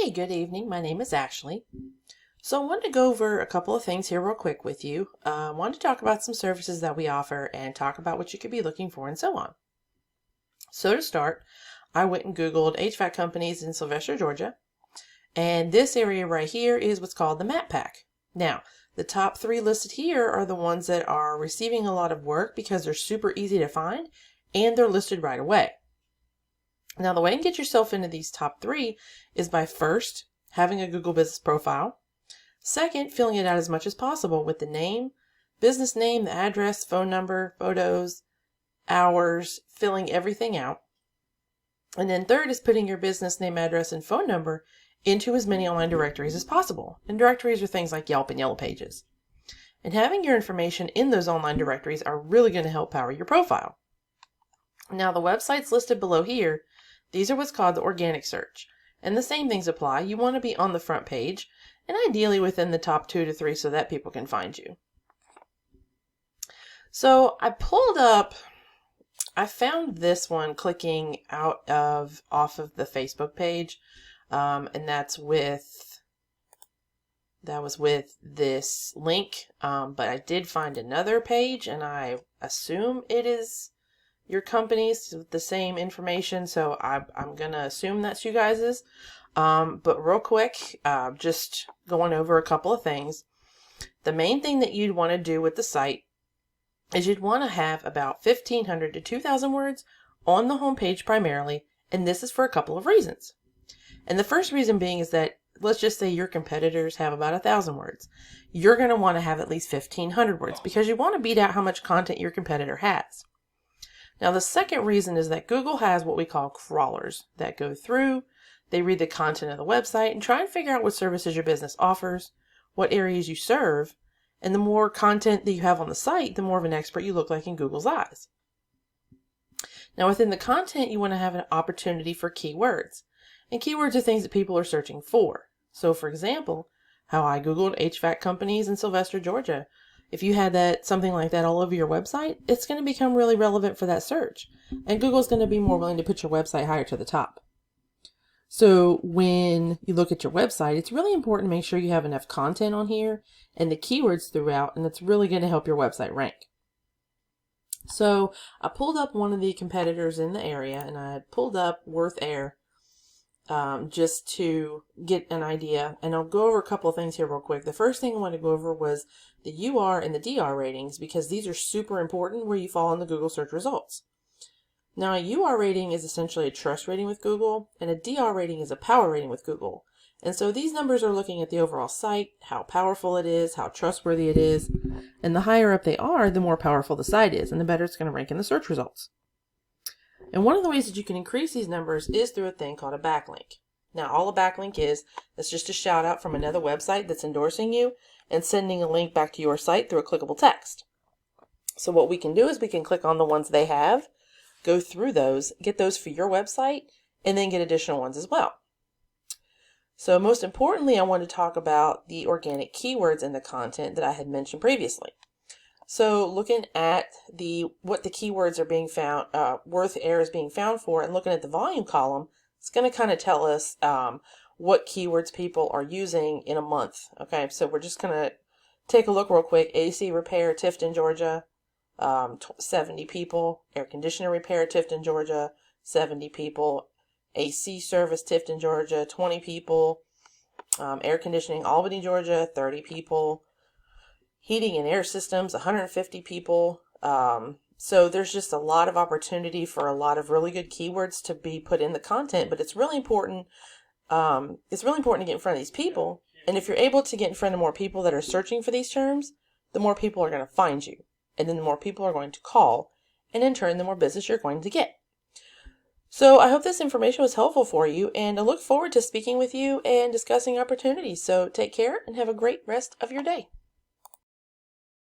Hey, good evening. My name is Ashley. So I wanted to go over a couple of things here real quick with you. I wanted to talk about some services that we offer and talk about what you could be looking for and so on. So to start, I went and Googled HVAC companies in Sylvester, Georgia. And this area right here is what's called the Map Pack. Now, the top 3 listed here are the ones that are receiving a lot of work because they're super easy to find and they're listed right away. Now, the way to get yourself into these top 3 is by first having a Google business profile. Second, filling it out as much as possible with the name, business name, the address, phone number, photos, hours, filling everything out. And then third is putting your business name, address, and phone number into as many online directories as possible. And directories are things like Yelp and Yellow Pages. And having your information in those online directories are really going to help power your profile. Now, the websites listed below here, these are what's called the organic search. And the same things apply. You want to be on the front page and ideally within the top 2 to 3 so that people can find you. So I found this one clicking off of the Facebook page. And that was with this link. But I did find another page and I assume it is your company's with the same information, so I'm gonna assume that's you guys's. But real quick, just going over a couple of things. The main thing that you'd want to do with the site is you'd want to have about 1,500 to 2,000 words on the homepage primarily, and this is for a couple of reasons. And the first reason being is that, let's just say your competitors have about 1,000 words. You're going to want to have at least 1,500 words because you want to beat out how much content your competitor has. Now, the second reason is that Google has what we call crawlers that go through, they read the content of the website and try and figure out what services your business offers, what areas you serve, and the more content that you have on the site, the more of an expert you look like in Google's eyes. Now, within the content, you want to have an opportunity for keywords. And keywords are things that people are searching for. So, for example, how I Googled HVAC companies in Sylvester, Georgia. If you had something like that all over your website, it's going to become really relevant for that search. And Google's going to be more willing to put your website higher to the top. So when you look at your website, it's really important to make sure you have enough content on here and the keywords throughout, and that's really going to help your website rank. So I pulled up one of the competitors in the area, and I pulled up Worth Air just to get an idea. And I'll go over a couple of things here real quick. The first thing I want to go over was the UR and the DR ratings, because these are super important where you fall in the Google search results. Now, a UR rating is essentially a trust rating with Google, and a DR rating is a power rating with Google. And so these numbers are looking at the overall site, how powerful it is, how trustworthy it is, and the higher up they are, the more powerful the site is, and the better it's going to rank in the search results. And one of the ways that you can increase these numbers is through a thing called a backlink. Now, all a backlink is, it's just a shout out from another website that's endorsing you and sending a link back to your site through a clickable text. So what we can do is we can click on the ones they have, go through those, get those for your website, and then get additional ones as well. So most importantly, I want to talk about the organic keywords in the content that I had mentioned previously. So looking at what the keywords are being found, Worth Air is being found for, and looking at the volume column, it's going to kind of tell us what keywords people are using in a month. Okay, so we're just going to take a look real quick. AC repair, Tifton, Georgia, 70 people. Air conditioner repair, Tifton, Georgia, 70 people. AC service, Tifton, Georgia, 20 people. Air conditioning, Albany, Georgia, 30 people. Heating and air systems, 150 people. So there's just a lot of opportunity for a lot of really good keywords to be put in the content, but it's really important. It's really important to get in front of these people. And if you're able to get in front of more people that are searching for these terms, the more people are going to find you. And then the more people are going to call. And in turn, the more business you're going to get. So I hope this information was helpful for you. And I look forward to speaking with you and discussing opportunities. So take care and have a great rest of your day.